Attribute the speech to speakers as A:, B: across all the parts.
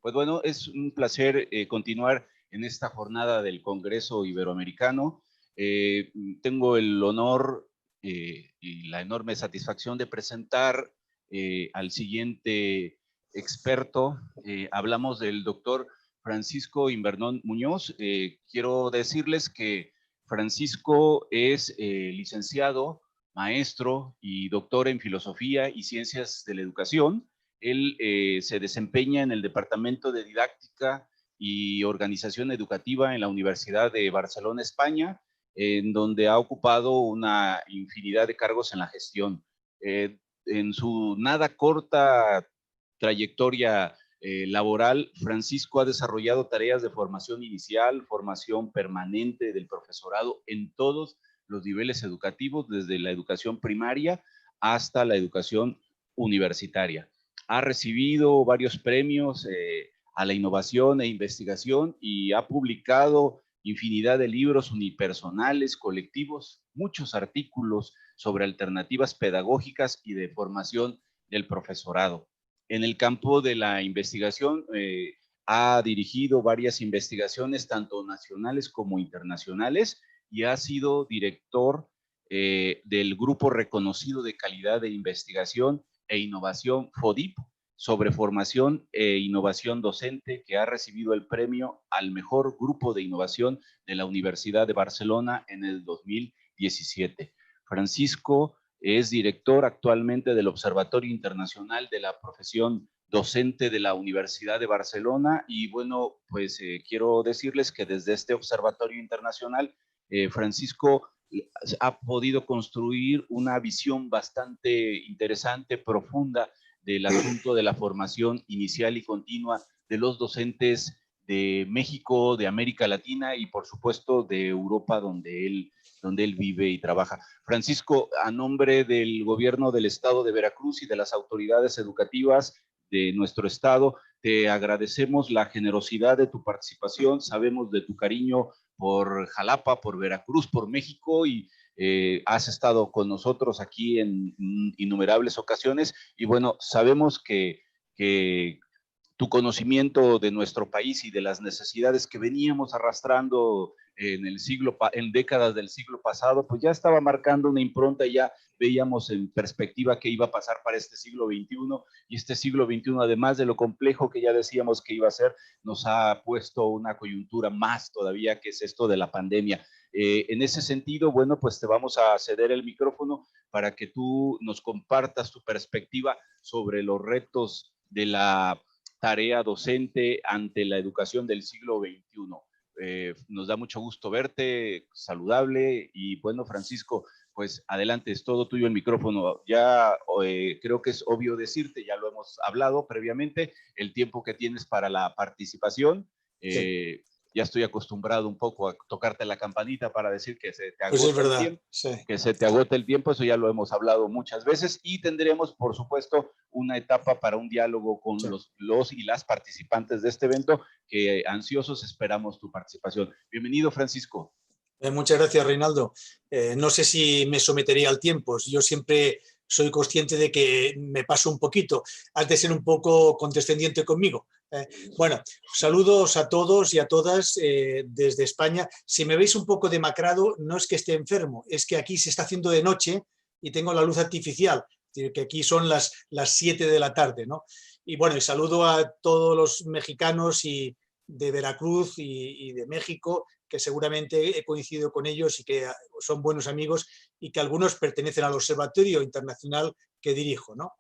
A: Pues bueno, es un placer continuar en esta jornada del Congreso Iberoamericano. Tengo el honor y la enorme satisfacción de presentar al siguiente experto. Hablamos del doctor Francisco Invernón Muñoz. Quiero decirles que Francisco es licenciado, maestro y doctor en Filosofía y Ciencias de la Educación. Él se desempeña en el Departamento de Didáctica y Organización Educativa en la Universidad de Barcelona, España, en donde ha ocupado una infinidad de cargos en la gestión. En su nada corta trayectoria laboral, Francisco ha desarrollado tareas de formación inicial, formación permanente del profesorado en todos los niveles educativos, desde la educación primaria hasta la educación universitaria. Ha recibido varios premios a la innovación e investigación y ha publicado infinidad de libros unipersonales, colectivos, muchos artículos sobre alternativas pedagógicas y de formación del profesorado. En el campo de la investigación, ha dirigido varias investigaciones, tanto nacionales como internacionales, y ha sido director del Grupo Reconocido de Calidad de Investigación e Innovación FODIP, sobre formación e innovación docente, que ha recibido el premio al mejor grupo de innovación de la Universidad de Barcelona en el 2017. Francisco es director actualmente del Observatorio Internacional de la Profesión Docente de la Universidad de Barcelona, y bueno, pues quiero decirles que desde este Observatorio Internacional, Francisco ha podido construir una visión bastante interesante, profunda, del asunto de la formación inicial y continua de los docentes de México, de América Latina y por supuesto de Europa, donde él vive y trabaja. Francisco, a nombre del gobierno del estado de Veracruz y de las autoridades educativas de nuestro estado, te agradecemos la generosidad de tu participación. Sabemos de tu cariño por Jalapa, por Veracruz, por México, y has estado con nosotros aquí en innumerables ocasiones, y bueno, sabemos que tu conocimiento de nuestro país y de las necesidades que veníamos arrastrando en décadas del siglo pasado, pues ya estaba marcando una impronta, y ya veíamos en perspectiva qué iba a pasar para este siglo XXI, y este siglo XXI, además de lo complejo que ya decíamos que iba a ser, nos ha puesto una coyuntura más todavía, que es esto de la pandemia. En ese sentido, bueno, pues te vamos a ceder el micrófono para que tú nos compartas tu perspectiva sobre los retos de la tarea docente ante la educación del siglo XXI. Nos da mucho gusto verte, saludable, y bueno, Francisco, pues adelante, es todo tuyo el micrófono. Ya creo que es obvio decirte, ya lo hemos hablado previamente, el tiempo que tienes para la participación.
B: Sí.
A: Ya estoy acostumbrado un poco a tocarte la campanita para decir que se te
B: Pues es
A: agota el
B: verdad,
A: tiempo,
B: sí.
A: que se te agota el tiempo, eso ya lo hemos hablado muchas veces, y tendremos, por supuesto, una etapa para un diálogo con
B: Sí.
A: los y las participantes de este evento, que ansiosos esperamos tu participación. Bienvenido, Francisco.
B: Muchas gracias, Reinaldo. No sé si me sometería al tiempo. Yo siempre soy consciente de que me paso un poquito. Has de ser un poco condescendiente conmigo. Bueno, saludos a todos y a todas desde España. Si me veis un poco demacrado, no es que esté enfermo, es que aquí se está haciendo de noche y tengo la luz artificial, que aquí son las 7 de la tarde, ¿no? Y bueno, y saludo a todos los mexicanos y de Veracruz y de México, que seguramente he coincidido con ellos y que son buenos amigos, y que algunos pertenecen al Observatorio Internacional que dirijo, ¿no?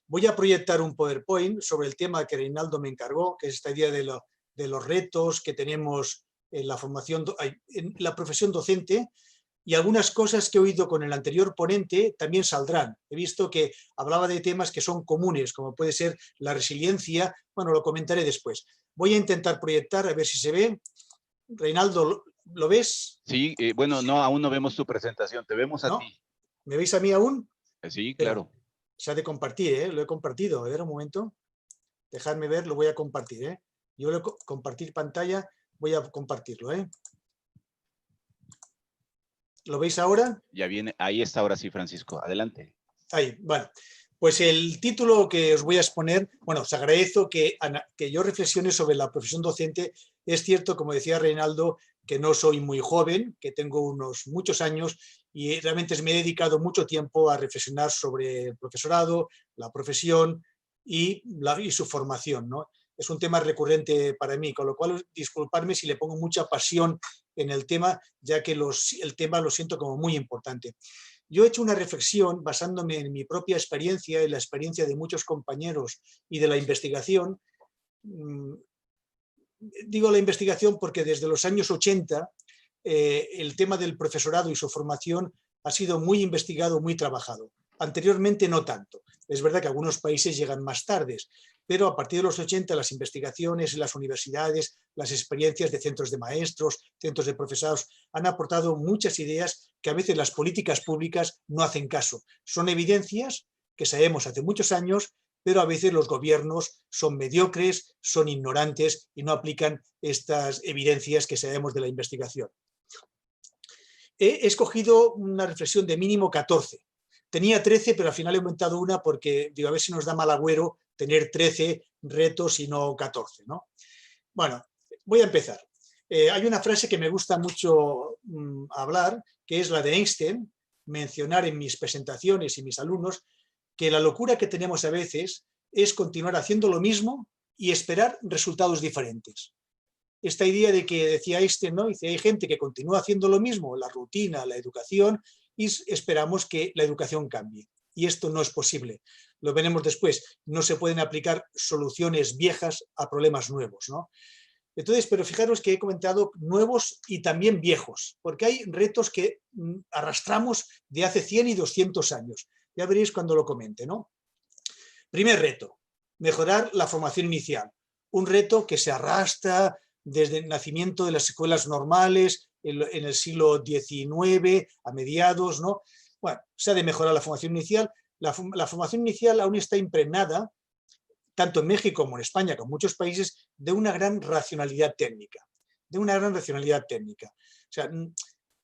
B: Voy a proyectar un PowerPoint sobre el tema que Reinaldo me encargó, que es esta idea de los retos que tenemos en la formación, en la profesión docente, y algunas cosas que he oído con el anterior ponente también saldrán. He visto que hablaba de temas que son comunes, como puede ser la resiliencia. Bueno, lo comentaré después. Voy a intentar proyectar, a ver si se ve. Reinaldo, ¿lo ves?
A: Sí, bueno, no, aún no vemos tu presentación, te vemos a
B: ¿No?
A: ti.
B: ¿Me veis a mí aún?
A: Sí,
B: Espera,
A: claro.
B: se ha de compartir, ¿eh? Lo he compartido. A ver, un momento. Dejadme ver, lo voy a compartir, ¿eh? Yo lo compartir pantalla, voy a compartirlo, ¿eh? ¿Lo veis ahora?
A: Ya viene, ahí está ahora sí, Francisco, adelante.
B: Ahí, bueno. Pues el título que os voy a exponer, bueno, os agradezco que yo reflexione sobre la profesión docente. Es cierto, como decía Reinaldo, que no soy muy joven, que tengo unos muchos años y realmente me he dedicado mucho tiempo a reflexionar sobre el profesorado, la profesión y su formación, ¿no? Es un tema recurrente para mí, con lo cual disculparme si le pongo mucha pasión en el tema, ya que el tema lo siento como muy importante. Yo he hecho una reflexión basándome en mi propia experiencia y la experiencia de muchos compañeros y de la investigación. Digo la investigación porque desde los años 80 el tema del profesorado y su formación ha sido muy investigado, muy trabajado. Anteriormente no tanto. Es verdad que algunos países llegan más tardes, pero a partir de los 80 las investigaciones en las universidades, las experiencias de centros de maestros, centros de profesados, han aportado muchas ideas que a veces las políticas públicas no hacen caso. Son evidencias que sabemos hace muchos años, pero a veces los gobiernos son mediocres, son ignorantes y no aplican estas evidencias que sabemos de la investigación. He escogido una reflexión de mínimo 14. Tenía 13, pero al final he aumentado una porque digo, a ver si nos da mal agüero tener 13 retos y no 14, ¿no? Bueno, voy a empezar. Hay una frase que me gusta mucho hablar, que es la de Einstein, mencionar en mis presentaciones y mis alumnos, que la locura que tenemos a veces es continuar haciendo lo mismo y esperar resultados diferentes. Esta idea de que decía Einstein, ¿no? Dice, hay gente que continúa haciendo lo mismo, la rutina, la educación, y esperamos que la educación cambie. Y esto no es posible. Lo veremos después. No se pueden aplicar soluciones viejas a problemas nuevos, ¿no? Entonces, pero fijaros que he comentado nuevos y también viejos, porque hay retos que arrastramos de hace 100 y 200 años. Ya veréis cuando lo comente, ¿no? Primer reto, mejorar la formación inicial. Un reto que se arrastra desde el nacimiento de las escuelas normales en el siglo XIX, a mediados, ¿no? Bueno, se ha de mejorar la formación inicial. La formación inicial aún está impregnada, tanto en México como en España, como en muchos países, de una gran racionalidad técnica. De una gran racionalidad técnica. O sea,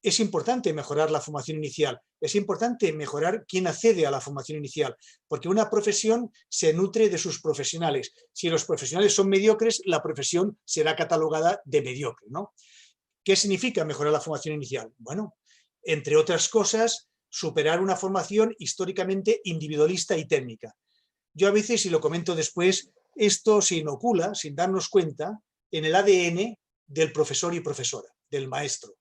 B: es importante mejorar la formación inicial, es importante mejorar quién accede a la formación inicial, porque una profesión se nutre de sus profesionales. Si los profesionales son mediocres, la profesión será catalogada de mediocre, ¿no? ¿Qué significa mejorar la formación inicial? Bueno, entre otras cosas, superar una formación históricamente individualista y técnica. Yo a veces, y lo comento después, esto se inocula, sin darnos cuenta, en el ADN del profesor y profesora, del maestro.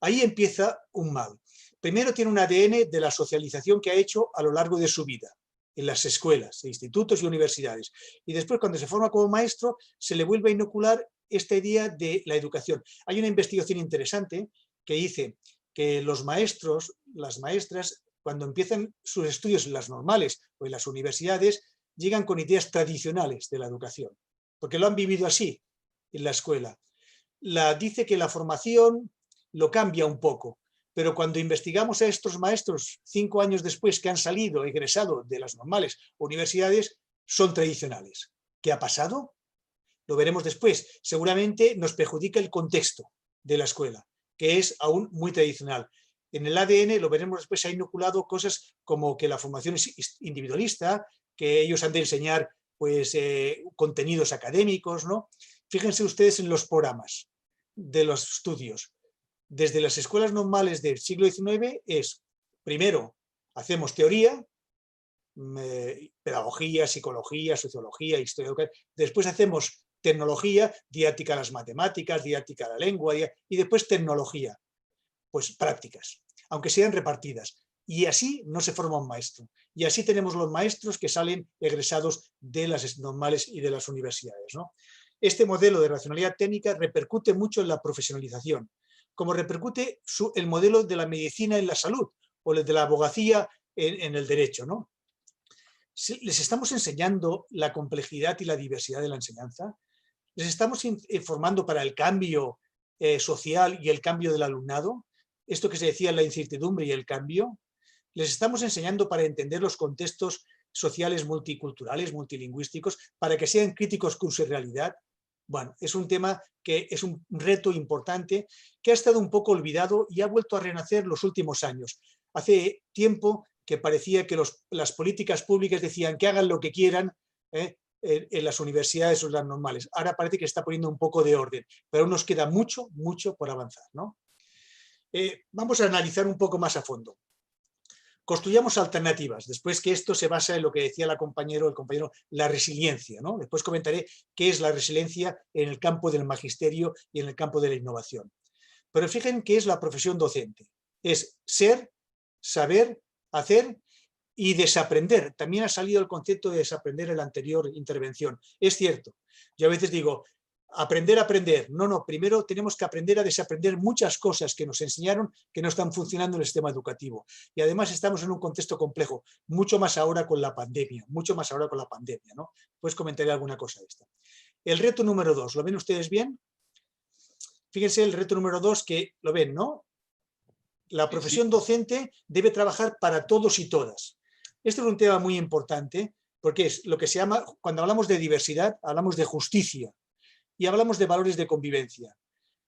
B: Ahí empieza un mal. Primero tiene un ADN de la socialización que ha hecho a lo largo de su vida, en las escuelas, institutos y universidades. Y después, cuando se forma como maestro, se le vuelve a inocular esta idea de la educación. Hay una investigación interesante que dice que los maestros, las maestras, cuando empiezan sus estudios en las normales o en las universidades, llegan con ideas tradicionales de la educación, porque lo han vivido así en la escuela. Dice que la formación lo cambia un poco, pero cuando investigamos a estos maestros 5 años después que han salido, egresado de las normales universidades, son tradicionales. ¿Qué ha pasado? Lo veremos después. Seguramente nos perjudica el contexto de la escuela, que es aún muy tradicional. En el ADN, lo veremos después, se ha inoculado cosas como que la formación es individualista, que ellos han de enseñar pues, contenidos académicos, ¿no? Fíjense ustedes en los programas de los estudios. Desde las escuelas normales del siglo XIX es, primero, hacemos teoría, pedagogía, psicología, sociología, historia, después hacemos tecnología, didáctica de las matemáticas, didáctica de la lengua, y después tecnología, pues prácticas, aunque sean repartidas. Y así no se forma un maestro. Y así tenemos los maestros que salen egresados de las normales y de las universidades, ¿no? Este modelo de racionalidad técnica repercute mucho en la profesionalización, como repercute el modelo de la medicina en la salud o el de la abogacía en el derecho, ¿no? ¿Les estamos enseñando la complejidad y la diversidad de la enseñanza? ¿Les estamos formando para el cambio social y el cambio del alumnado? Esto que se decía, la incertidumbre y el cambio. ¿Les estamos enseñando para entender los contextos sociales multiculturales, multilingüísticos, para que sean críticos con su realidad? Bueno, es un tema que es un reto importante que ha estado un poco olvidado y ha vuelto a renacer los últimos años. Hace tiempo que parecía que las políticas públicas decían que hagan lo que quieran en las universidades o en las normales. Ahora parece que está poniendo un poco de orden, pero aún nos queda mucho, mucho por avanzar, ¿no? Vamos a analizar un poco más a fondo. Construyamos alternativas, después que esto se basa en lo que decía el compañero, la resiliencia, ¿no? Después comentaré qué es la resiliencia en el campo del magisterio y en el campo de la innovación. Pero fíjense qué es la profesión docente. Es ser, saber, hacer y desaprender. También ha salido el concepto de desaprender en la anterior intervención. Es cierto, yo a veces digo, aprender a aprender. No, primero tenemos que aprender a desaprender muchas cosas que nos enseñaron que no están funcionando en el sistema educativo. Y además estamos en un contexto complejo, mucho más ahora con la pandemia, ¿no? Pues comentaré alguna cosa de esta. El reto número 2, ¿lo ven ustedes bien? Fíjense el reto número 2 que lo ven, ¿no? La profesión docente debe trabajar para todos y todas. Este es un tema muy importante porque es lo que se llama, cuando hablamos de diversidad, hablamos de justicia y hablamos de valores de convivencia.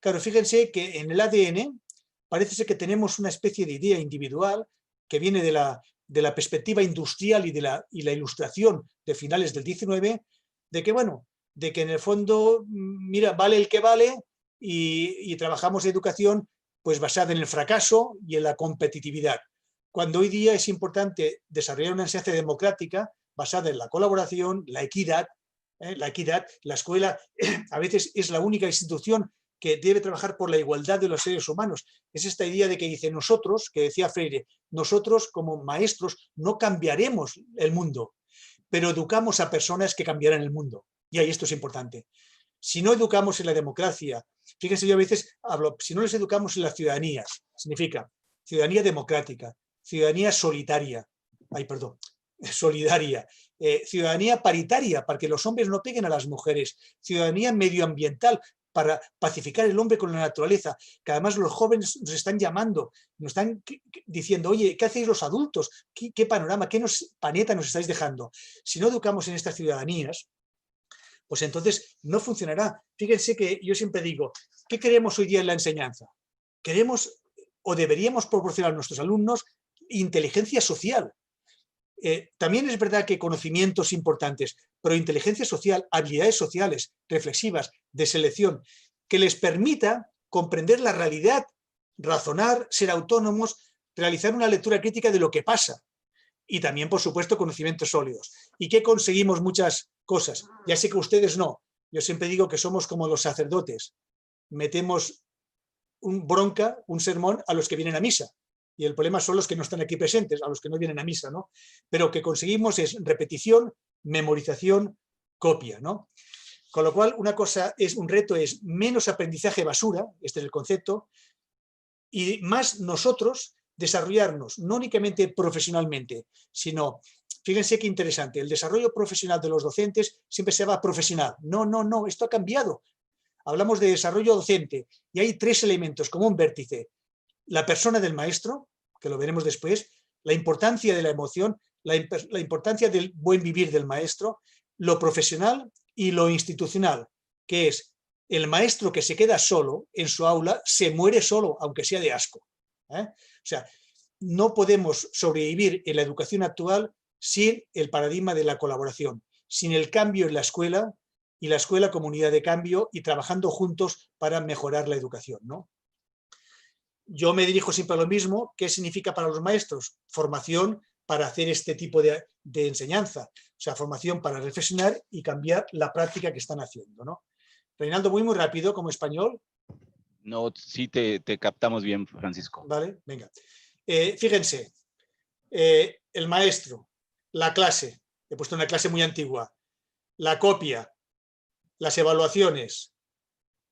B: Claro, fíjense que en el ADN parece ser que tenemos una especie de idea individual que viene de la perspectiva industrial y de la ilustración de finales del 19, de que, bueno, de que en el fondo, mira, vale el que vale y trabajamos educación pues basada en el fracaso y en la competitividad. Cuando hoy día es importante desarrollar una enseñanza democrática basada en la colaboración, la equidad, la escuela a veces es la única institución que debe trabajar por la igualdad de los seres humanos. Es esta idea de que dice nosotros, que decía Freire, nosotros como maestros no cambiaremos el mundo, pero educamos a personas que cambiarán el mundo. Y ahí esto es importante. Si no educamos en la democracia, fíjense, yo a veces hablo, si no les educamos en la ciudadanía, significa ciudadanía democrática, ciudadanía solidaria, ciudadanía paritaria, para que los hombres no peguen a las mujeres, ciudadanía medioambiental, para pacificar el hombre con la naturaleza, que además los jóvenes nos están llamando, nos están diciendo, oye, ¿qué hacéis los adultos? ¿Qué panorama, qué planeta nos estáis dejando? Si no educamos en estas ciudadanías, pues entonces no funcionará. Fíjense que yo siempre digo, ¿qué queremos hoy día en la enseñanza? Queremos o deberíamos proporcionar a nuestros alumnos inteligencia social. También es verdad que conocimientos importantes, pero inteligencia social, habilidades sociales, reflexivas, de selección, que les permita comprender la realidad, razonar, ser autónomos, realizar una lectura crítica de lo que pasa. Y también, por supuesto, conocimientos sólidos. ¿Y qué conseguimos? Muchas cosas. Ya sé que ustedes no. Yo siempre digo que somos como los sacerdotes. Metemos un sermón a los que vienen a misa. Y el problema son los que no están aquí presentes, a los que no vienen a misa, ¿no? Pero lo que conseguimos es repetición, memorización, copia, ¿no? Con lo cual, un reto es menos aprendizaje basura, este es el concepto, y más nosotros desarrollarnos, no únicamente profesionalmente, sino, fíjense qué interesante, el desarrollo profesional de los docentes siempre se va profesional. No, esto ha cambiado. Hablamos de desarrollo docente y hay 3 elementos como un vértice. La persona del maestro, que lo veremos después, la importancia de la emoción, la importancia del buen vivir del maestro, lo profesional y lo institucional, que es el maestro que se queda solo en su aula, se muere solo, aunque sea de asco. O sea, no podemos sobrevivir en la educación actual sin el paradigma de la colaboración, sin el cambio en la escuela y la escuela comunidad de cambio y trabajando juntos para mejorar la educación, ¿no? Yo me dirijo siempre a lo mismo. ¿Qué significa para los maestros? Formación para hacer este tipo de enseñanza. O sea, formación para reflexionar y cambiar la práctica que están haciendo, ¿no? Reinaldo, muy rápido como español.
A: No, sí te captamos bien, Francisco.
B: Vale, venga. Fíjense, el maestro, la clase, he puesto una clase muy antigua, la copia, las evaluaciones,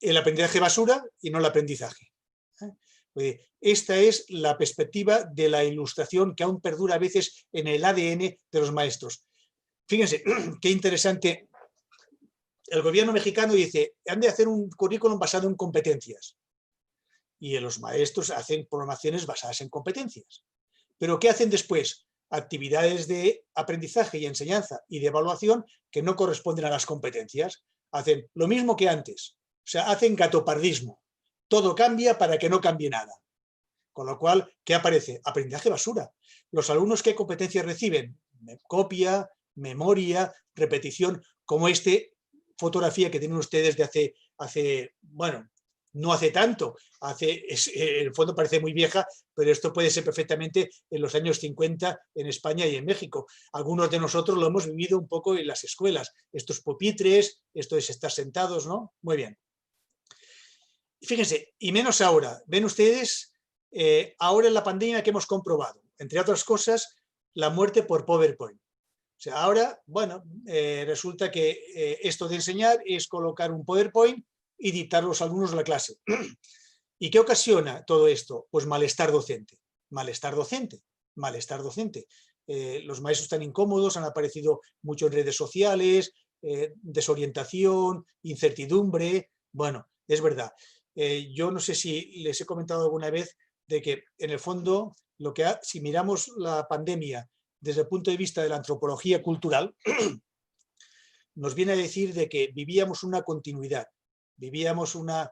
B: el aprendizaje basura y no el aprendizaje. Esta es la perspectiva de la ilustración que aún perdura a veces en el ADN de los maestros. Fíjense, qué interesante. El gobierno mexicano dice, han de hacer un currículum basado en competencias. Y los maestros hacen programaciones basadas en competencias. ¿Pero qué hacen después? Actividades de aprendizaje y enseñanza y de evaluación que no corresponden a las competencias. Hacen lo mismo que antes. O sea, hacen gatopardismo. Todo cambia para que no cambie nada. Con lo cual, ¿qué aparece? Aprendizaje basura. Los alumnos, ¿qué competencias reciben? Copia, memoria, repetición, como fotografía que tienen ustedes de bueno, no hace tanto, en el fondo parece muy vieja, pero esto puede ser perfectamente en los años 50 en España y en México. Algunos de nosotros lo hemos vivido un poco en las escuelas. Estos pupitres, esto es estar sentados, ¿no? Muy bien. Fíjense, y menos ahora. Ven ustedes, ahora en la pandemia que hemos comprobado, entre otras cosas, la muerte por PowerPoint. O sea, ahora, bueno, resulta que esto de enseñar es colocar un PowerPoint y dictar a los alumnos la clase. ¿Y qué ocasiona todo esto? Pues malestar docente, malestar docente, malestar docente. Los maestros están incómodos, han aparecido mucho en redes sociales, desorientación, incertidumbre. Bueno, es verdad. Yo no sé si les he comentado alguna vez de que en el fondo, si miramos la pandemia desde el punto de vista de la antropología cultural, nos viene a decir de que vivíamos una continuidad, vivíamos una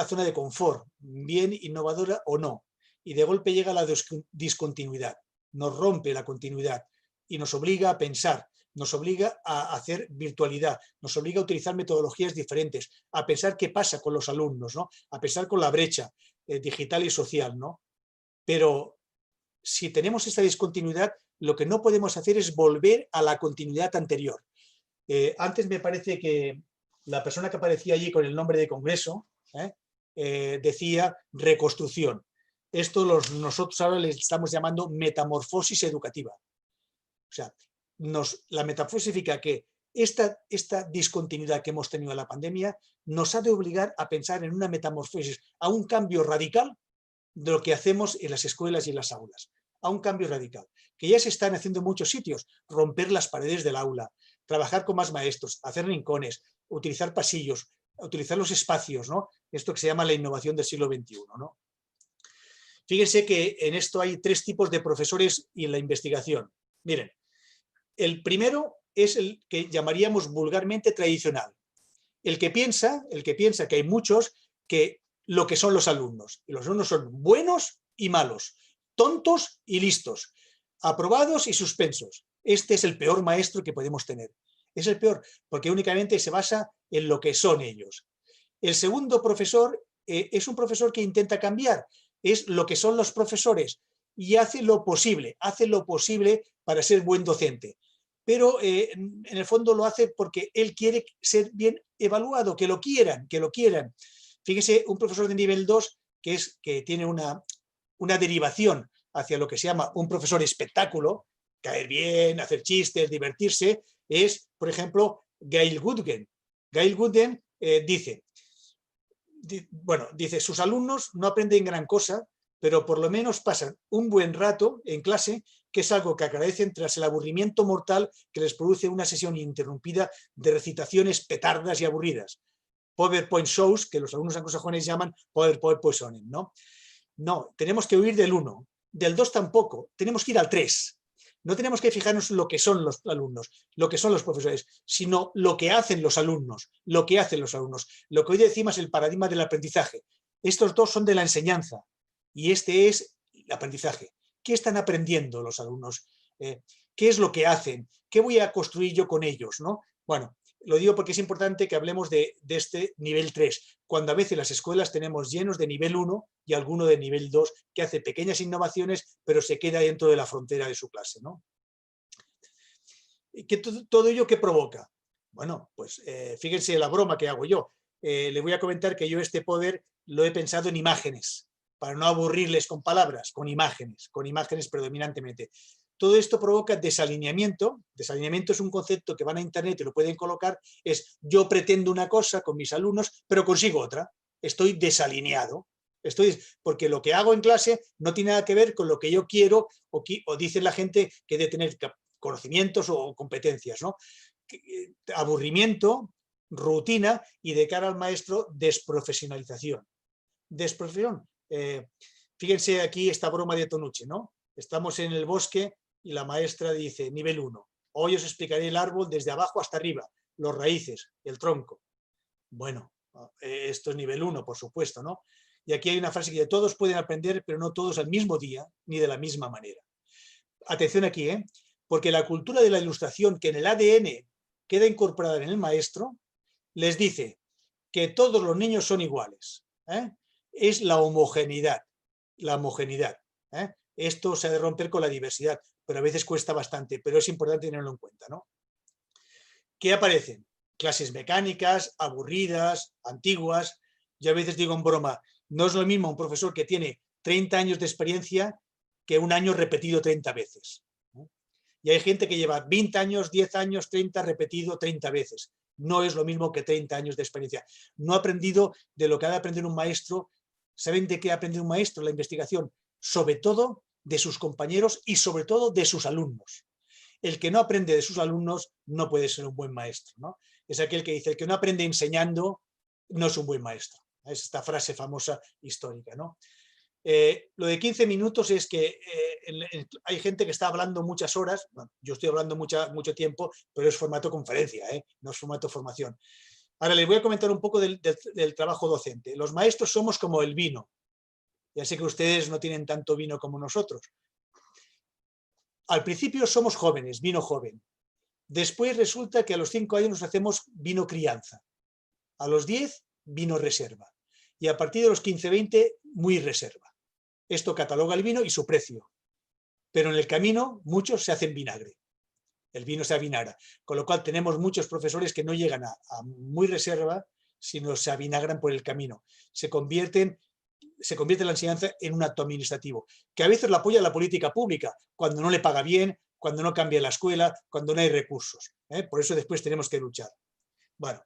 B: zona de confort, bien innovadora o no, y de golpe llega la discontinuidad, nos rompe la continuidad y nos obliga a pensar, nos obliga a hacer virtualidad, nos obliga a utilizar metodologías diferentes, a pensar qué pasa con los alumnos, ¿no? A pensar con la brecha digital y social, ¿no? Pero si tenemos esta discontinuidad, lo que no podemos hacer es volver a la continuidad anterior. Antes me parece que la persona que aparecía allí con el nombre de congreso decía reconstrucción. Esto nosotros ahora le estamos llamando metamorfosis educativa. O sea, la metamorfosis significa que esta discontinuidad que hemos tenido en la pandemia nos ha de obligar a pensar en una metamorfosis, a un cambio radical de lo que hacemos en las escuelas y en las aulas, a un cambio radical, que ya se están haciendo en muchos sitios, romper las paredes del aula, trabajar con más maestros, hacer rincones, utilizar pasillos, utilizar los espacios, ¿no? Esto que se llama la innovación del siglo XXI, ¿no? Fíjense que en esto hay 3 tipos de profesores y en la investigación. Miren, el primero es el que llamaríamos vulgarmente tradicional. El que piensa que hay muchos que lo que son los alumnos. Y los alumnos son buenos y malos, tontos y listos, aprobados y suspensos. Este es el peor maestro que podemos tener. Es el peor, porque únicamente se basa en lo que son ellos. El segundo profesor es un profesor que intenta cambiar, es lo que son los profesores y hace lo posible para ser buen docente. Pero en el fondo lo hace porque él quiere ser bien evaluado, que lo quieran. Fíjese, un profesor de nivel 2 que tiene una derivación hacia lo que se llama un profesor espectáculo, caer bien, hacer chistes, divertirse, es, por ejemplo, Gail Goodgen. Gail Goodgen dice, sus alumnos no aprenden gran cosa, pero por lo menos pasan un buen rato en clase, que es algo que agradecen tras el aburrimiento mortal que les produce una sesión ininterrumpida de recitaciones petardas y aburridas. PowerPoint shows, que los alumnos anglosajones llaman PowerPoint poisoning, ¿no? No, tenemos que huir del 1, del 2 tampoco, tenemos que ir al 3. No tenemos que fijarnos en lo que son los alumnos, lo que son los profesores, sino lo que hacen los alumnos, lo que hoy decimos el paradigma del aprendizaje. Estos 2 son de la enseñanza y este es el aprendizaje. ¿Qué están aprendiendo los alumnos? ¿Qué es lo que hacen? ¿Qué voy a construir yo con ellos, ¿no? Bueno, lo digo porque es importante que hablemos de este nivel 3, cuando a veces las escuelas tenemos llenos de nivel 1 y alguno de nivel 2 que hace pequeñas innovaciones, pero se queda dentro de la frontera de su clase, ¿no? ¿Todo ello qué provoca? Bueno, pues fíjense la broma que hago yo. Le voy a comentar que yo este poder lo he pensado en imágenes, para no aburrirles con palabras, con imágenes predominantemente. Todo esto provoca desalineamiento. Desalineamiento es un concepto que van a internet y lo pueden colocar. Es yo pretendo una cosa con mis alumnos, pero consigo otra. Estoy desalineado. Porque lo que hago en clase no tiene nada que ver con lo que yo quiero o dice la gente que debe tener conocimientos o competencias, ¿no? Aburrimiento, rutina y de cara al maestro, desprofesionalización. Fíjense aquí esta broma de Tonucci, ¿no? Estamos en el bosque y la maestra dice, nivel 1, hoy os explicaré el árbol desde abajo hasta arriba, los raíces, el tronco. Bueno, esto es nivel 1, por supuesto, ¿no? Y aquí hay una frase que dice, todos pueden aprender, pero no todos al mismo día, ni de la misma manera. Atención aquí, porque la cultura de la ilustración que en el ADN queda incorporada en el maestro, les dice que todos los niños son iguales. Es la homogeneidad. La homogeneidad. Esto se ha de romper con la diversidad, pero a veces cuesta bastante, pero es importante tenerlo en cuenta, ¿no? ¿Qué aparecen? Clases mecánicas, aburridas, antiguas. Yo a veces digo en broma, no es lo mismo un profesor que tiene 30 años de experiencia que un año repetido 30 veces. Y hay gente que lleva 20 años, 10 años, 30 repetido 30 veces. No es lo mismo que 30 años de experiencia. No ha aprendido de lo que ha de aprender un maestro. ¿Saben de qué ha aprendido un maestro? La investigación. Sobre todo de sus compañeros y sobre todo de sus alumnos. El que no aprende de sus alumnos no puede ser un buen maestro, ¿no? Es aquel que dice, el que no aprende enseñando no es un buen maestro. Es esta frase famosa histórica, ¿no? Lo de 15 minutos es que hay gente que está hablando muchas horas, bueno, yo estoy hablando mucho tiempo, pero es formato conferencia, no es formato formación. Ahora les voy a comentar un poco del trabajo docente. Los maestros somos como el vino. Ya sé que ustedes no tienen tanto vino como nosotros. Al principio somos jóvenes, vino joven. Después resulta que a los 5 años nos hacemos vino crianza. A los 10, vino reserva. Y a partir de los 15-20, muy reserva. Esto cataloga el vino y su precio. Pero en el camino muchos se hacen vinagre. El vino se avinagra. Con lo cual tenemos muchos profesores que no llegan a muy reserva, sino se avinagran por el camino. Se convierte la enseñanza en un acto administrativo, que a veces lo apoya la política pública, cuando no le paga bien, cuando no cambia la escuela, cuando no hay recursos. Por eso después tenemos que luchar. Bueno,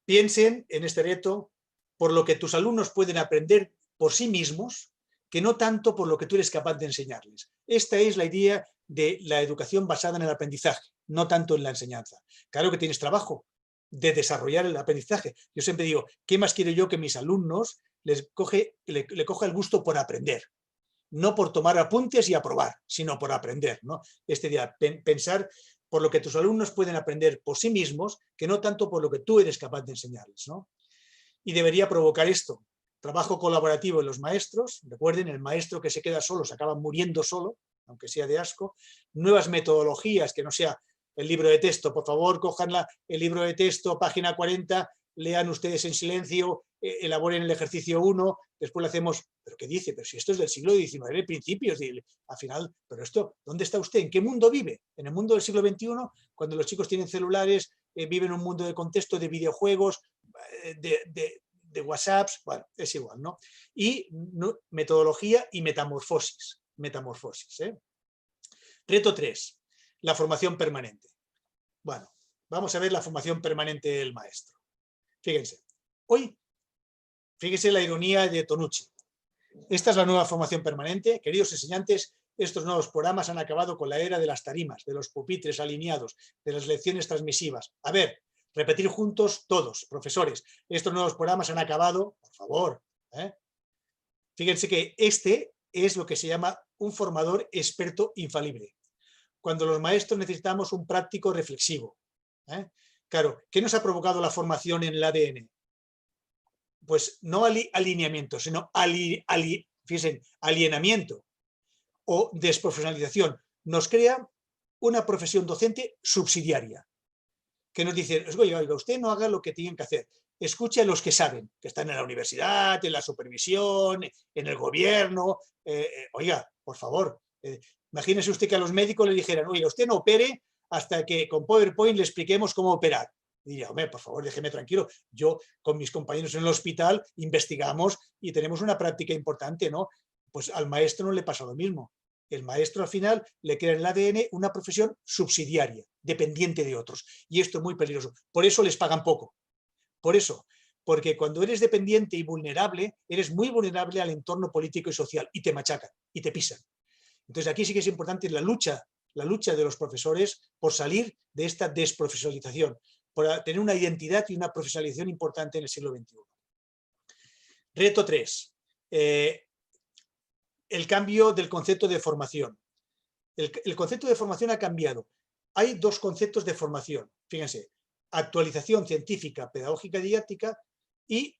B: piensen en este reto por lo que tus alumnos pueden aprender por sí mismos, que no tanto por lo que tú eres capaz de enseñarles. Esta es la idea de la educación basada en el aprendizaje, no tanto en la enseñanza. Claro que tienes trabajo de desarrollar el aprendizaje. Yo siempre digo, ¿qué más quiero yo que mis alumnos le coja el gusto por aprender? No por tomar apuntes y aprobar, sino por aprender, ¿no? Este día, pensar por lo que tus alumnos pueden aprender por sí mismos, que no tanto por lo que tú eres capaz de enseñarles, ¿no? Y debería provocar esto. Trabajo colaborativo en los maestros. Recuerden, el maestro que se queda solo se acaba muriendo solo, aunque sea de asco. Nuevas metodologías, que no sea el libro de texto. Por favor, cojan el libro de texto, página 40, lean ustedes en silencio, elaboren el ejercicio 1, después le hacemos, ¿pero qué dice? Pero si esto es del siglo XIX, principios, al final, pero esto, ¿dónde está usted? ¿En qué mundo vive? ¿En el mundo del siglo XXI? Cuando los chicos tienen celulares, viven en un mundo de contexto de videojuegos, de WhatsApps, bueno, es igual, ¿no? Y metodología y metamorfosis. Reto 3, la formación permanente. Bueno, vamos a ver la formación permanente del maestro. Fíjense, fíjense la ironía de Tonucci. Esta es la nueva formación permanente. Queridos enseñantes, estos nuevos programas han acabado con la era de las tarimas, de los pupitres alineados, de las lecciones transmisivas. A ver, repetir juntos todos, profesores. Estos nuevos programas han acabado, por favor. Fíjense que este es lo que se llama un formador experto infalible. Cuando los maestros necesitamos un práctico reflexivo. Claro, ¿qué nos ha provocado la formación en el ADN? Pues no alineamiento, sino fíjense, alienamiento o desprofesionalización. Nos crea una profesión docente subsidiaria, que nos dice, oiga, usted no haga lo que tienen que hacer, escuche a los que saben, que están en la universidad, en la supervisión, en el gobierno. Oiga, por favor, imagínese usted que a los médicos le dijeran, oiga, usted no opere hasta que con PowerPoint le expliquemos cómo operar. Y diría, hombre, por favor, déjeme tranquilo. Yo con mis compañeros en el hospital investigamos y tenemos una práctica importante, ¿no? Pues al maestro no le pasa lo mismo. El maestro al final le crea en el ADN una profesión subsidiaria, dependiente de otros. Y esto es muy peligroso. Por eso les pagan poco. Por eso. Porque cuando eres dependiente y vulnerable, eres muy vulnerable al entorno político y social y te machacan y te pisan. Entonces aquí sí que es importante la lucha de los profesores por salir de esta desprofesionalización, por tener una identidad y una profesionalización importante en el siglo XXI. Reto 3. El cambio del concepto de formación. El concepto de formación ha cambiado. Hay dos conceptos de formación. Fíjense, actualización científica, pedagógica y didáctica y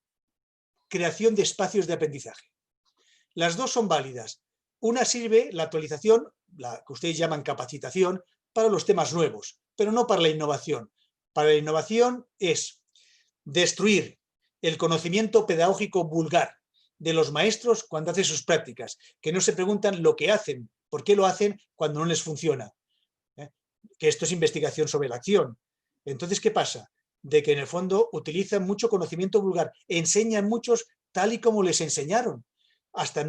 B: creación de espacios de aprendizaje. Las dos son válidas. Una sirve, la actualización, la que ustedes llaman capacitación, para los temas nuevos, pero no para la innovación. Para la innovación es destruir el conocimiento pedagógico vulgar de los maestros cuando hacen sus prácticas, que no se preguntan lo que hacen, por qué lo hacen cuando no les funciona. Que esto es investigación sobre la acción. Entonces, ¿qué pasa? De que en el fondo utilizan mucho conocimiento vulgar, enseñan muchos tal y como les enseñaron, hasta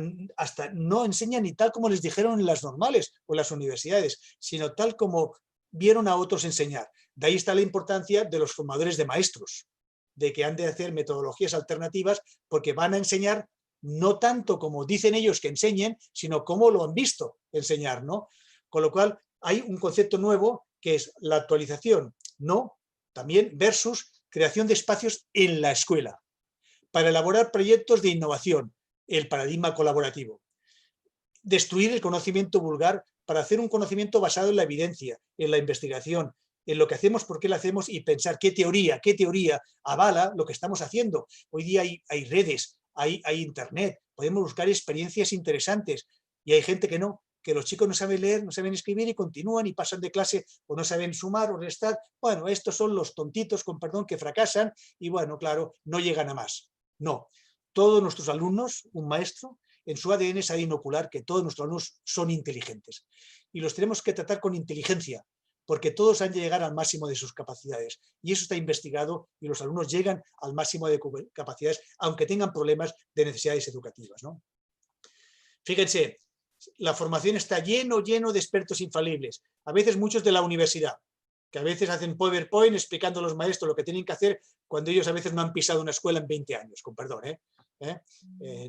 B: no enseñan ni tal como les dijeron en las normales o en las universidades, sino tal como vieron a otros enseñar. De ahí está la importancia de los formadores de maestros, de que han de hacer metodologías alternativas porque van a enseñar no tanto como dicen ellos que enseñen, sino como lo han visto enseñar, ¿no? Con lo cual hay un concepto nuevo que es la actualización, no, también versus creación de espacios en la escuela para elaborar proyectos de innovación, el paradigma colaborativo. Destruir el conocimiento vulgar para hacer un conocimiento basado en la evidencia, en la investigación, en lo que hacemos, por qué lo hacemos y pensar qué teoría avala lo que estamos haciendo. Hoy día hay redes, hay internet, podemos buscar experiencias interesantes y hay gente que no, que los chicos no saben leer, no saben escribir y continúan y pasan de clase o no saben sumar o restar. Bueno, estos son los tontitos, con perdón, que fracasan y bueno, claro, no llegan a más. No, todos nuestros alumnos, un maestro, en su ADN se ha de inocular que todos nuestros alumnos son inteligentes y los tenemos que tratar con inteligencia, porque todos han de llegar al máximo de sus capacidades y eso está investigado y los alumnos llegan al máximo de capacidades aunque tengan problemas de necesidades educativas, ¿no? Fíjense, la formación está lleno de expertos infalibles, a veces muchos de la universidad, que a veces hacen PowerPoint explicando a los maestros lo que tienen que hacer cuando ellos a veces no han pisado una escuela en 20 años, con perdón,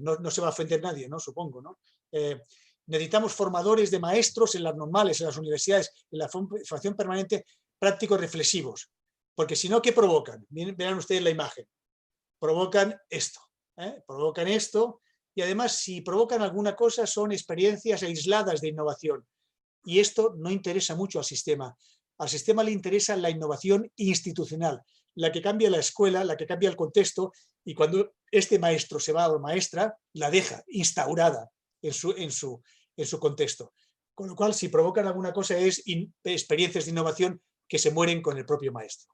B: no se va a ofender nadie, ¿no? Supongo, ¿no? Necesitamos formadores de maestros en las normales, en las universidades, en la formación permanente, prácticos reflexivos, porque si no, ¿qué provocan? Verán ustedes la imagen. Provocan esto, provocan esto, y además si provocan alguna cosa son experiencias aisladas de innovación, y esto no interesa mucho al sistema. Al sistema le interesa la innovación institucional, la que cambia la escuela, la que cambia el contexto, y cuando este maestro se va o maestra, la deja instaurada en su contexto. Con lo cual, si provocan alguna cosa, es experiencias de innovación que se mueren con el propio maestro.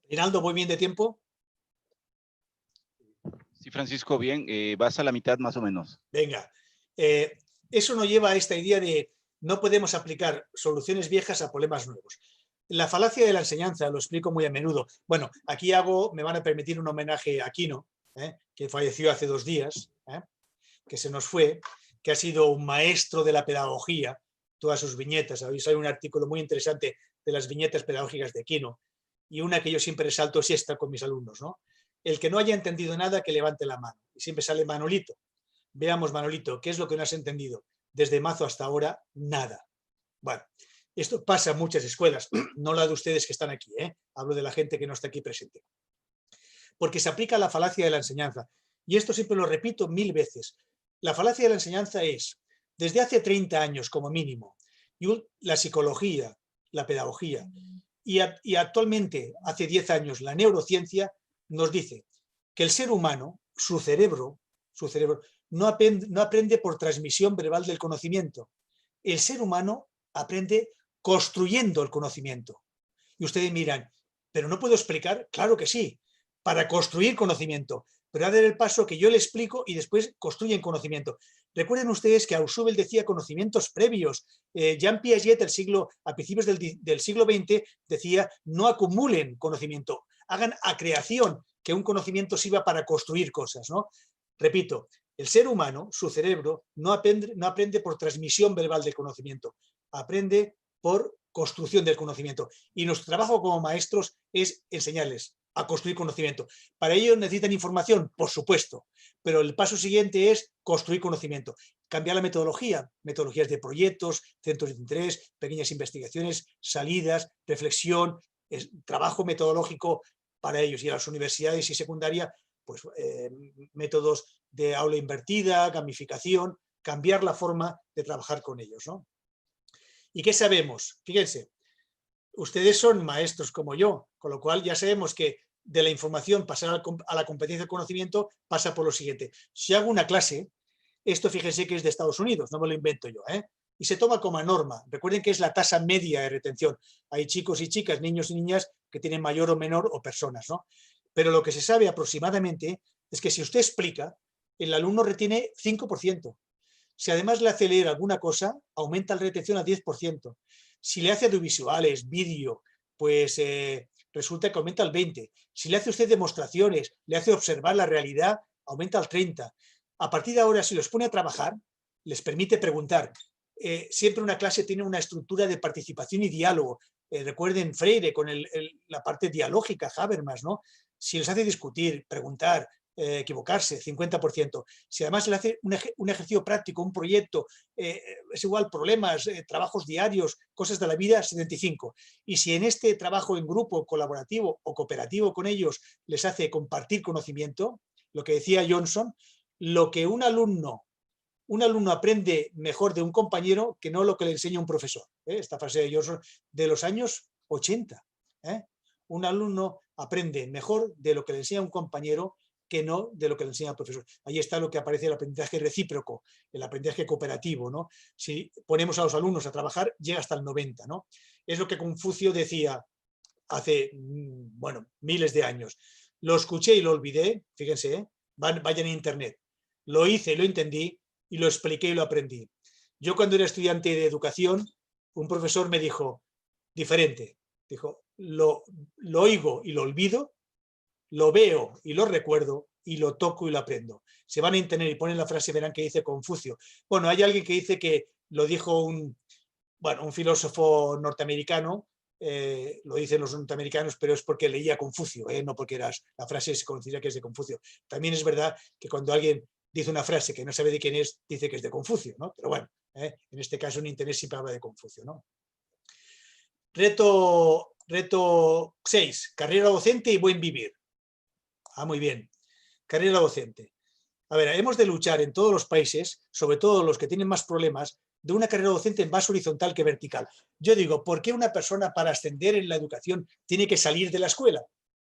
B: Rinaldo, ¿voy bien de tiempo?
A: Sí, Francisco, bien. Vas a la mitad más o menos.
B: Venga. Eso nos lleva a esta idea de no podemos aplicar soluciones viejas a problemas nuevos. La falacia de la enseñanza, lo explico muy a menudo. Bueno, aquí me van a permitir un homenaje a Quino, que falleció hace 2 días, que se nos fue, que ha sido un maestro de la pedagogía, todas sus viñetas. Habéis hay un artículo muy interesante de las viñetas pedagógicas de Quino, y una que yo siempre resalto es esta con mis alumnos, ¿no? El que no haya entendido nada, que levante la mano. Y siempre sale Manolito. Veamos, Manolito, ¿qué es lo que no has entendido? Desde marzo hasta ahora, nada. Bueno, esto pasa en muchas escuelas, no la de ustedes que están aquí, hablo de la gente que no está aquí presente. Porque se aplica la falacia de la enseñanza. Y esto siempre lo repito 1000 veces. La falacia de la enseñanza es, desde hace 30 años como mínimo, y la psicología, la pedagogía, y actualmente, hace 10 años, la neurociencia nos dice que el ser humano, su cerebro no aprende por transmisión verbal del conocimiento. El ser humano aprende construyendo el conocimiento. Y ustedes miran, ¿pero no puedo explicar? Claro que sí, para construir conocimiento. Pero ha de dar el paso que yo le explico y después construyen conocimiento. Recuerden ustedes que Ausubel decía conocimientos previos. Jean Piaget, a principios del siglo XX, decía no acumulen conocimiento, hagan acreación, que un conocimiento sirva para construir cosas, ¿no? Repito, el ser humano, su cerebro, no aprende por transmisión verbal del conocimiento, aprende por construcción del conocimiento. Y nuestro trabajo como maestros es enseñarles a construir conocimiento. Para ello necesitan información, por supuesto, pero el paso siguiente es construir conocimiento. Cambiar la metodología, metodologías de proyectos, centros de interés, pequeñas investigaciones, salidas, reflexión, trabajo metodológico para ellos. Y a las universidades y secundaria, pues métodos de aula invertida, gamificación, cambiar la forma de trabajar con ellos, ¿no? ¿Y qué sabemos? Fíjense, ustedes son maestros como yo, con lo cual ya sabemos que de la información pasar a la competencia del conocimiento pasa por lo siguiente. Si hago una clase, esto fíjense que es de Estados Unidos, no me lo invento yo, y se toma como norma. Recuerden que es la tasa media de retención. Hay chicos y chicas, niños y niñas que tienen mayor o menor o personas, ¿no? Pero lo que se sabe aproximadamente es que si usted explica, el alumno retiene 5%. Si además le hace leer alguna cosa, aumenta la retención al 10%. Si le hace audiovisuales, vídeo, pues resulta que aumenta al 20%. Si le hace usted demostraciones, le hace observar la realidad, aumenta al 30%. A partir de ahora, si los pone a trabajar, les permite preguntar. Siempre una clase tiene una estructura de participación y diálogo. Recuerden Freire con la parte dialógica, Habermas, ¿no? Si les hace discutir, preguntar, equivocarse, 50%. Si además le hace un ejercicio práctico, un proyecto, es igual, problemas, trabajos diarios, cosas de la vida, 75%. Y si en este trabajo en grupo, colaborativo o cooperativo con ellos les hace compartir conocimiento, lo que decía Johnson, lo que un alumno aprende mejor de un compañero que no lo que le enseña un profesor. Esta frase de Johnson de los años 80. Un alumno aprende mejor de lo que le enseña un compañero que no de lo que le enseña el profesor. Ahí está lo que aparece el aprendizaje recíproco, el aprendizaje cooperativo, ¿no? Si ponemos a los alumnos a trabajar, llega hasta el 90%, ¿no? Es lo que Confucio decía hace, bueno, miles de años. Lo escuché y lo olvidé, fíjense, vayan a internet. Lo hice y lo entendí y lo expliqué y lo aprendí. Yo cuando era estudiante de educación, un profesor me dijo, diferente, dijo, lo oigo y lo olvido, lo veo y lo recuerdo y lo toco y lo aprendo. Se van a internet y ponen la frase, verán que dice Confucio. Bueno, hay alguien que dice que lo dijo un filósofo norteamericano, lo dicen los norteamericanos, pero es porque leía Confucio, no porque la frase se considera que es de Confucio. También es verdad que cuando alguien dice una frase que no sabe de quién es, dice que es de Confucio, ¿no? Pero bueno, en este caso en internet siempre habla de Confucio, ¿no? Reto 6, carrera docente y buen vivir. Muy bien, carrera docente. A ver, hemos de luchar en todos los países, sobre todo los que tienen más problemas, de una carrera docente más horizontal que vertical. Yo digo, ¿por qué una persona para ascender en la educación tiene que salir de la escuela?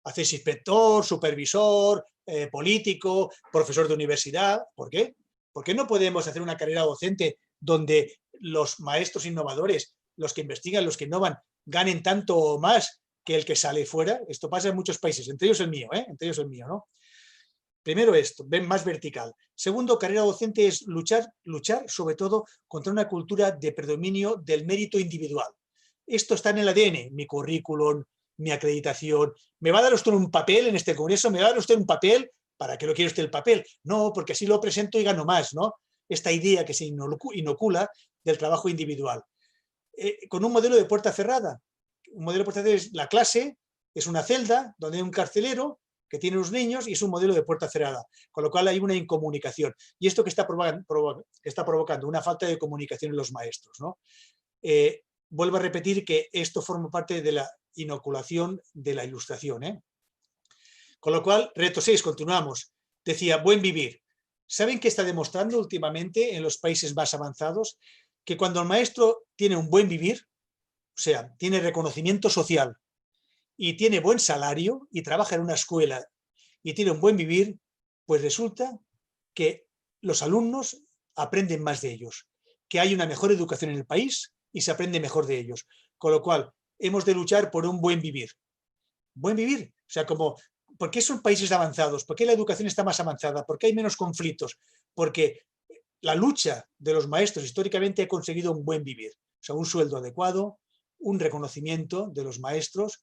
B: Hacerse inspector, supervisor, político, profesor de universidad. ¿Por qué? ¿Por qué no podemos hacer una carrera docente donde los maestros innovadores, los que investigan, los que innovan, ganen tanto o más que el que sale fuera? Esto pasa en muchos países, entre ellos el mío, ¿no? Primero esto, ven más vertical. Segundo, carrera docente es luchar sobre todo contra una cultura de predominio del mérito individual. Esto está en el ADN, mi currículum, mi acreditación. ¿Me va a dar usted un papel en este congreso? ¿Me va a dar usted un papel? ¿Para qué lo quiere usted el papel? No, porque así lo presento y gano más, ¿no? Esta idea que se inocula del trabajo individual. Con un modelo de puerta cerrada. Un modelo de puerta cerrada es la clase, es una celda donde hay un carcelero que tiene unos niños y es un modelo de puerta cerrada, con lo cual hay una incomunicación. Y esto que está provocando una falta de comunicación en los maestros, ¿no? Vuelvo a repetir que esto forma parte de la inoculación de la ilustración. Con lo cual, reto 6, continuamos. Decía, buen vivir. ¿Saben qué está demostrando últimamente en los países más avanzados? Que cuando el maestro tiene un buen vivir, o sea, tiene reconocimiento social, y tiene buen salario y trabaja en una escuela y tiene un buen vivir, pues resulta que los alumnos aprenden más de ellos, que hay una mejor educación en el país y se aprende mejor de ellos. Con lo cual, hemos de luchar por un buen vivir. Buen vivir, o sea, ¿por qué son países avanzados? ¿Por qué la educación está más avanzada? ¿Por qué hay menos conflictos? Porque la lucha de los maestros históricamente ha conseguido un buen vivir, o sea, un sueldo adecuado, un reconocimiento de los maestros,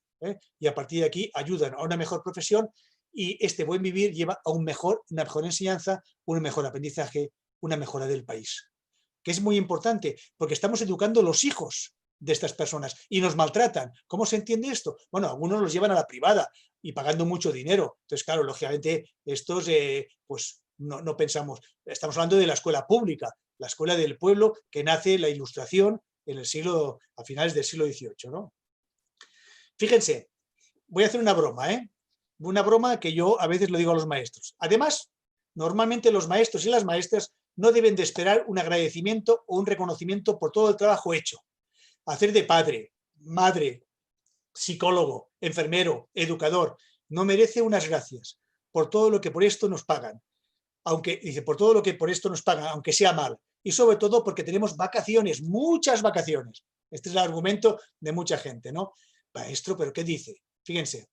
B: y a partir de aquí ayudan a una mejor profesión y este buen vivir lleva a una mejor enseñanza, un mejor aprendizaje, una mejora del país. Que es muy importante porque estamos educando a los hijos de estas personas y nos maltratan. ¿Cómo se entiende esto? Bueno, algunos los llevan a la privada y pagando mucho dinero. Entonces, claro, lógicamente estos pues no pensamos. Estamos hablando de la escuela pública, la escuela del pueblo que nace la Ilustración a finales del siglo XVIII, ¿no? Fíjense, voy a hacer una broma, una broma que yo a veces lo digo a los maestros. Además, normalmente los maestros y las maestras no deben de esperar un agradecimiento o un reconocimiento por todo el trabajo hecho. Hacer de padre, madre, psicólogo, enfermero, educador, no merece unas gracias por todo lo que por esto nos pagan. Aunque, dice, por todo lo que por esto nos pagan, aunque sea mal. Y sobre todo porque tenemos vacaciones, muchas vacaciones. Este es el argumento de mucha gente, ¿no? Maestro, ¿pero qué dice? Fíjense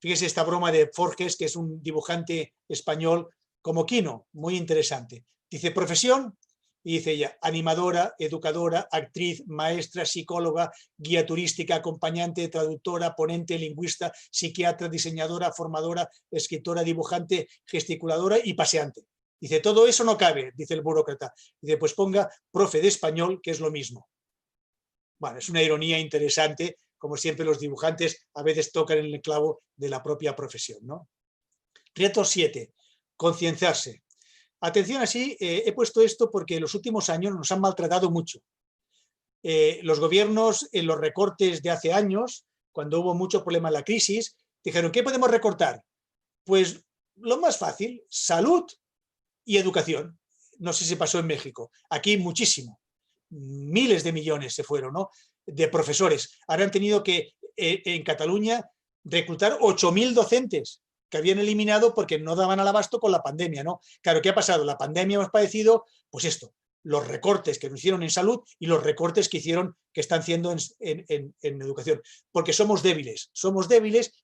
B: esta broma de Forges, que es un dibujante español como Quino, muy interesante. Dice, profesión, y dice ella, animadora, educadora, actriz, maestra, psicóloga, guía turística, acompañante, traductora, ponente, lingüista, psiquiatra, diseñadora, formadora, escritora, dibujante, gesticuladora y paseante. Dice, todo eso no cabe, dice el burócrata. Dice, pues ponga profe de español, que es lo mismo. Bueno, es una ironía interesante, como siempre los dibujantes a veces tocan en el clavo de la propia profesión, ¿no? Reto 7, concienciarse. Atención así, he puesto esto porque en los últimos años nos han maltratado mucho. Los gobiernos, en los recortes de hace años, cuando hubo mucho problema en la crisis, dijeron, ¿qué podemos recortar? Pues lo más fácil, salud y educación. No sé si pasó en México. Aquí muchísimo. Miles de millones se fueron, ¿no? De profesores. Ahora han tenido que, en Cataluña, reclutar 8.000 docentes que habían eliminado porque no daban al abasto con la pandemia, ¿no? Claro, ¿qué ha pasado? La pandemia hemos padecido, pues esto, los recortes que nos hicieron en salud y los recortes que están haciendo en educación, porque somos débiles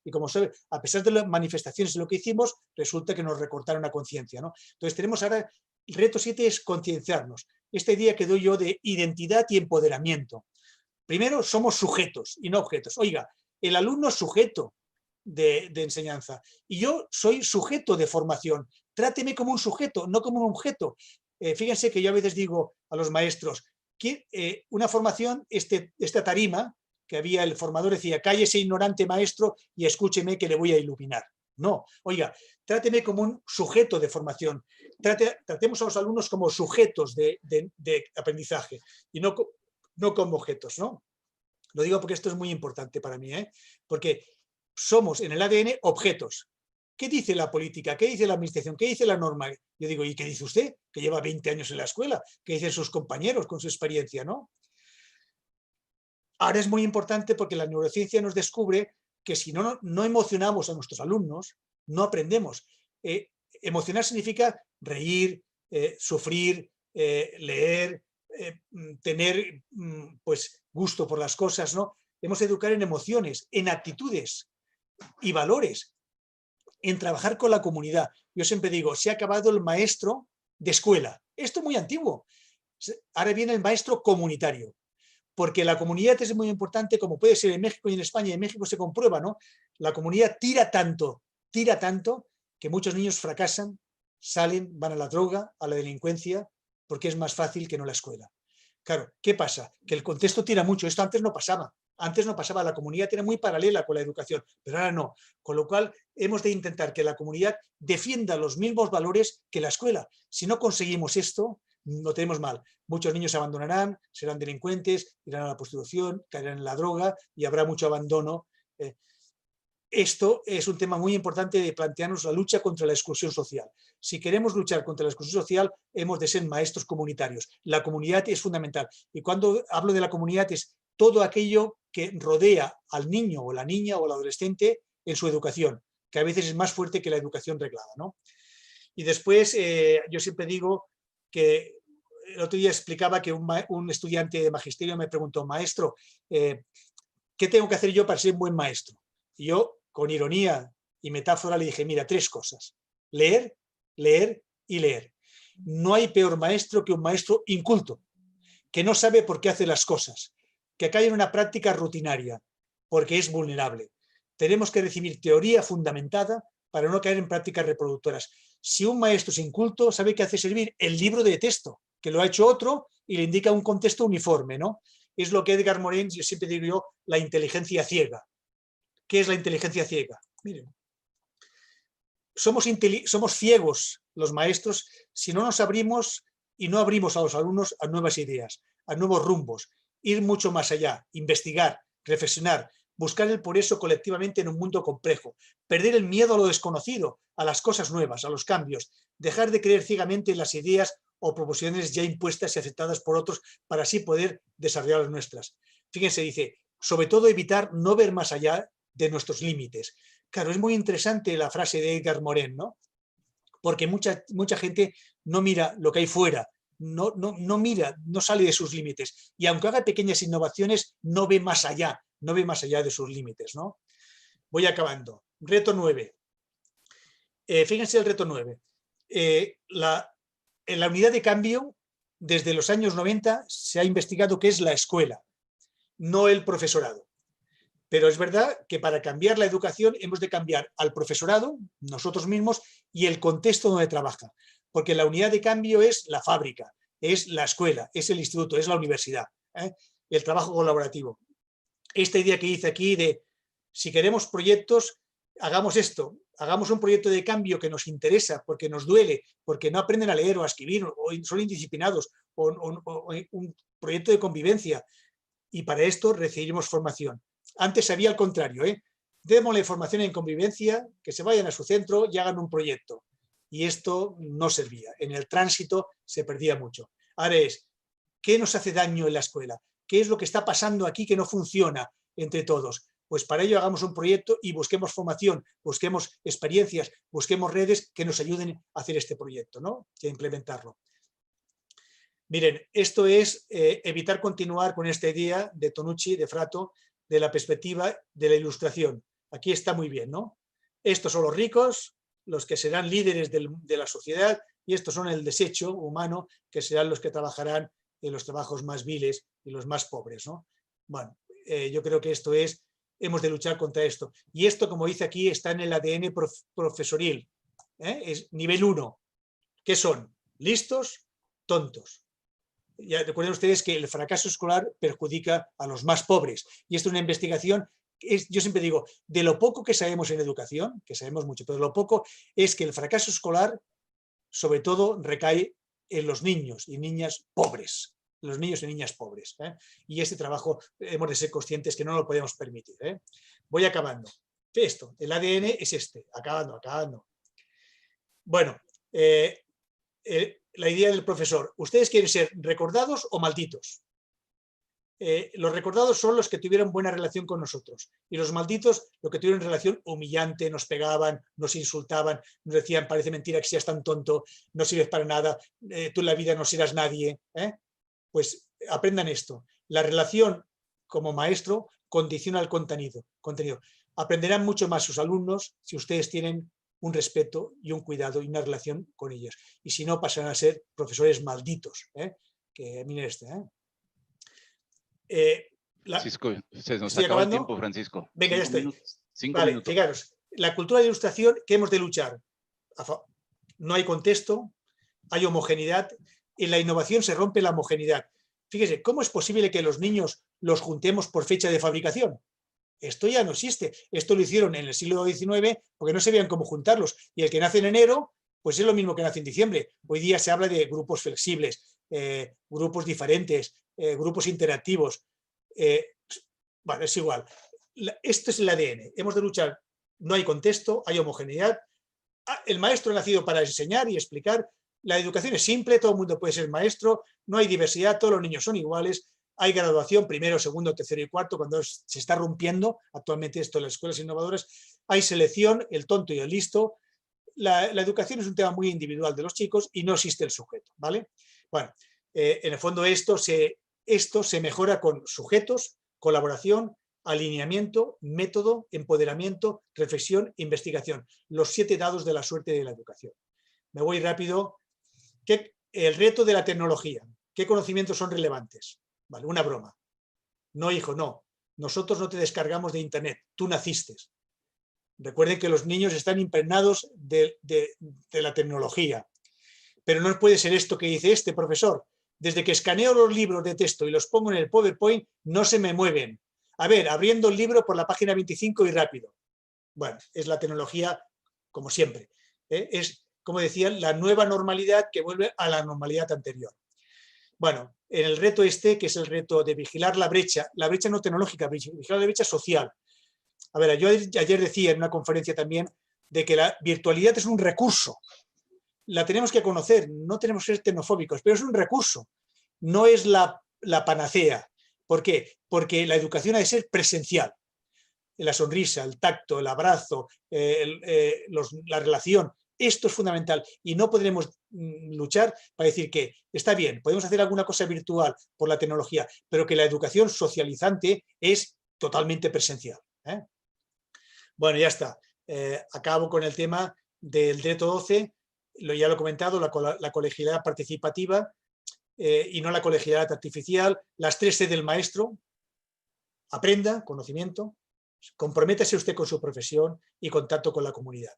B: y como sabe, a pesar de las manifestaciones de lo que hicimos, resulta que nos recortaron la conciencia, ¿no? Entonces tenemos ahora, el reto 7 es concienciarnos. Esta idea que doy yo de identidad y empoderamiento. Primero, somos sujetos y no objetos. Oiga, el alumno es sujeto de enseñanza y yo soy sujeto de formación. Tráteme como un sujeto, no como un objeto. Fíjense que yo a veces digo a los maestros que una formación, esta tarima que había, el formador decía, cállese ignorante maestro y escúcheme que le voy a iluminar. No, oiga, tráteme como un sujeto de formación. Tratemos a los alumnos como sujetos de aprendizaje y no como objetos, ¿no? Lo digo porque esto es muy importante para mí, porque somos en el ADN objetos. ¿Qué dice la política? ¿Qué dice la administración? ¿Qué dice la norma? Yo digo, ¿y qué dice usted? Que lleva 20 años en la escuela. ¿Qué dicen sus compañeros con su experiencia, no? Ahora es muy importante porque la neurociencia nos descubre que si no emocionamos a nuestros alumnos, no aprendemos. Emocionar significa reír, sufrir, leer, tener pues, gusto por las cosas, ¿no? Debemos educar en emociones, en actitudes y valores, en trabajar con la comunidad. Yo siempre digo, se ha acabado el maestro de escuela. Esto es muy antiguo. Ahora viene el maestro comunitario, porque la comunidad es muy importante, como puede ser en México y en España. En México se comprueba, ¿no? La comunidad tira tanto, que muchos niños fracasan, salen, van a la droga, a la delincuencia, porque es más fácil que no la escuela. Claro, ¿qué pasa? Que el contexto tira mucho. Esto antes no pasaba. Antes no pasaba, la comunidad era muy paralela con la educación, pero ahora no. Con lo cual, hemos de intentar que la comunidad defienda los mismos valores que la escuela. Si no conseguimos esto, lo tenemos mal. Muchos niños se abandonarán, serán delincuentes, irán a la prostitución, caerán en la droga y habrá mucho abandono. Esto es un tema muy importante de plantearnos la lucha contra la exclusión social. Si queremos luchar contra la exclusión social, hemos de ser maestros comunitarios. La comunidad es fundamental. Y cuando hablo de la comunidad es todo aquello que rodea al niño o la niña o al adolescente en su educación, que a veces es más fuerte que la educación reglada, ¿no? Y después, yo siempre digo que el otro día explicaba que un estudiante de magisterio me preguntó, maestro, ¿qué tengo que hacer yo para ser un buen maestro? Y yo, con ironía y metáfora, le dije, mira, 3 cosas. Leer, leer y leer. No hay peor maestro que un maestro inculto, que no sabe por qué hace las cosas, que cae en una práctica rutinaria, porque es vulnerable. Tenemos que recibir teoría fundamentada para no caer en prácticas reproductoras. Si un maestro es inculto, sabe que hace servir el libro de texto, que lo ha hecho otro y le indica un contexto uniforme, ¿no? Es lo que Edgar Morin, yo siempre digo yo, la inteligencia ciega. ¿Qué es la inteligencia ciega? Miren, somos ciegos los maestros si no nos abrimos y no abrimos a los alumnos a nuevas ideas, a nuevos rumbos, ir mucho más allá, investigar, reflexionar, buscar el progreso colectivamente en un mundo complejo, perder el miedo a lo desconocido, a las cosas nuevas, a los cambios, dejar de creer ciegamente en las ideas o proposiciones ya impuestas y aceptadas por otros para así poder desarrollar las nuestras. Fíjense, dice, sobre todo evitar no ver más allá de nuestros límites. Claro, es muy interesante la frase de Edgar Morin, ¿no? Porque mucha gente no mira lo que hay fuera, no mira, no sale de sus límites. Y aunque haga pequeñas innovaciones, no ve más allá de sus límites, ¿no? Voy acabando. Reto 9. Fíjense el reto 9. En la unidad de cambio, desde los años 90 se ha investigado qué es la escuela, no el profesorado. Pero es verdad que para cambiar la educación hemos de cambiar al profesorado, nosotros mismos, y el contexto donde trabaja. Porque la unidad de cambio es la fábrica, es la escuela, es el instituto, es la universidad, el trabajo colaborativo. Esta idea que hice aquí de si queremos proyectos, hagamos esto, hagamos un proyecto de cambio que nos interesa, porque nos duele, porque no aprenden a leer o a escribir, o son indisciplinados, o un proyecto de convivencia. Y para esto recibimos formación. Antes había al contrario, démosle formación en convivencia, que se vayan a su centro y hagan un proyecto. Y esto no servía. En el tránsito se perdía mucho. Ahora es, ¿qué nos hace daño en la escuela? ¿Qué es lo que está pasando aquí que no funciona entre todos? Pues para ello hagamos un proyecto y busquemos formación, busquemos experiencias, busquemos redes que nos ayuden a hacer este proyecto, ¿no? Y a implementarlo. Miren, esto es evitar continuar con esta idea de Tonucci, de Fratto, de la perspectiva de la ilustración. Aquí está muy bien, ¿no? Estos son los ricos, los que serán líderes de la sociedad, y estos son el desecho humano, que serán los que trabajarán en los trabajos más viles y los más pobres, ¿no? Bueno, yo creo que esto es, hemos de luchar contra esto. Y esto, como dice aquí, está en el ADN profesoril. Es nivel 1. ¿Qué son? Listos, tontos. Ya recuerden ustedes que el fracaso escolar perjudica a los más pobres. Y esto es una investigación, yo siempre digo, de lo poco que sabemos en educación, que sabemos mucho, pero lo poco es que el fracaso escolar, sobre todo, recae en los niños y niñas pobres. Los niños y niñas pobres. Y este trabajo hemos de ser conscientes que no lo podemos permitir. Voy acabando. Esto, el ADN es este, acabando. Bueno, la idea del profesor. ¿Ustedes quieren ser recordados o malditos? Los recordados son los que tuvieron buena relación con nosotros y los malditos los que tuvieron relación humillante, nos pegaban, nos insultaban, nos decían parece mentira que seas tan tonto, no sirves para nada, tú en la vida no serás nadie. Pues aprendan esto. La relación como maestro condiciona el contenido. Aprenderán mucho más sus alumnos si ustedes tienen un respeto y un cuidado y una relación con ellos. Y si no, pasarán a ser profesores malditos. Que miren este.
A: Francisco, se nos
B: ¿Estoy
A: acabó el
B: acabando?
A: tiempo, Francisco.
B: Venga, ya estoy.
A: 5
B: vale,
A: minutos.
B: Fijaros, la cultura de ilustración que hemos de luchar. No hay contexto, hay homogeneidad. En la innovación se rompe la homogeneidad. Fíjese, ¿cómo es posible que los niños los juntemos por fecha de fabricación? Esto ya no existe. Esto lo hicieron en el siglo XIX porque no sabían cómo juntarlos. Y el que nace en enero, pues es lo mismo que nace en diciembre. Hoy día se habla de grupos flexibles, grupos diferentes, grupos interactivos. Bueno, es igual. Esto es el ADN. Hemos de luchar. No hay contexto, hay homogeneidad. El maestro ha nacido para enseñar y explicar. La educación es simple, todo el mundo puede ser maestro, no hay diversidad, todos los niños son iguales. Hay graduación, primero, segundo, tercero y cuarto, cuando se está rompiendo actualmente esto en las escuelas innovadoras. Hay selección, el tonto y el listo. La educación es un tema muy individual de los chicos y no existe el sujeto, ¿vale? Bueno, en el fondo esto se mejora con sujetos, colaboración, alineamiento, método, empoderamiento, reflexión, investigación. Los 7 dados de la suerte de la educación. Me voy rápido. El reto de la tecnología. ¿Qué conocimientos son relevantes? Vale, una broma. No, hijo, no. Nosotros no te descargamos de internet. Tú naciste. Recuerden que los niños están impregnados de la tecnología. Pero no puede ser esto que dice este profesor. Desde que escaneo los libros de texto y los pongo en el PowerPoint, no se me mueven. A ver, abriendo el libro por la página 25 y rápido. Bueno, es la tecnología como siempre. Es, como decía, la nueva normalidad que vuelve a la normalidad anterior. Bueno, en el reto este, que es el reto de vigilar la brecha no tecnológica, vigilar la brecha social. A ver, yo ayer decía en una conferencia también de que la virtualidad es un recurso. La tenemos que conocer, no tenemos que ser tecnofóbicos, pero es un recurso, no es la panacea. ¿Por qué? Porque la educación ha de ser presencial. la sonrisa, el tacto, el abrazo, la relación. Esto es fundamental y no podremos luchar para decir que está bien, podemos hacer alguna cosa virtual por la tecnología, pero que la educación socializante es totalmente presencial. Bueno, ya está. Acabo con el tema del reto 12, ya lo he comentado, la colegialidad participativa y no la colegialidad artificial, las 3 C del maestro: aprenda, conocimiento, comprométase usted con su profesión y contacto con la comunidad.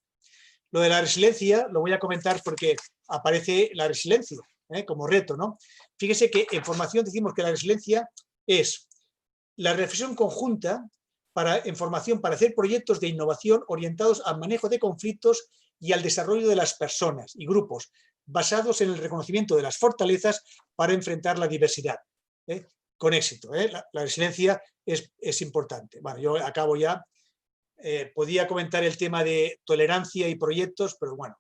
B: Lo de la resiliencia lo voy a comentar porque aparece la resiliencia como reto, ¿no? Fíjese que en formación decimos que la resiliencia es la reflexión conjunta en formación para hacer proyectos de innovación orientados al manejo de conflictos y al desarrollo de las personas y grupos, basados en el reconocimiento de las fortalezas para enfrentar la diversidad, con éxito. La resiliencia es importante. Bueno, yo acabo ya. Podía comentar el tema de tolerancia y proyectos, pero bueno.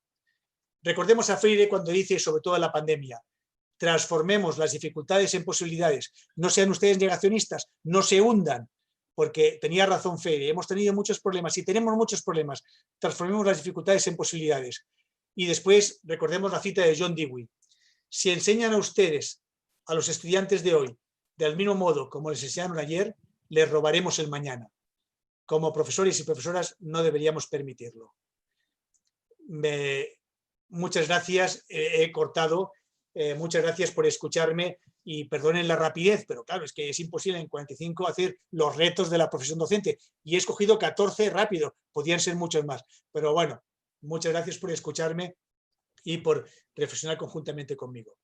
B: Recordemos a Freire cuando dice, sobre todo en la pandemia, transformemos las dificultades en posibilidades. No sean ustedes negacionistas, no se hundan, porque tenía razón Freire. Hemos tenido muchos problemas y tenemos muchos problemas. Transformemos las dificultades en posibilidades. Y después recordemos la cita de John Dewey. Si enseñan a ustedes, a los estudiantes de hoy, del mismo modo como les enseñaron ayer, les robaremos el mañana. Como profesores y profesoras no deberíamos permitirlo. Muchas gracias, he cortado, muchas gracias por escucharme y perdonen la rapidez, pero claro, es que es imposible en 45 hacer los retos de la profesión docente y he escogido 14 rápido, podían ser muchos más, pero bueno, muchas gracias por escucharme y por reflexionar conjuntamente conmigo.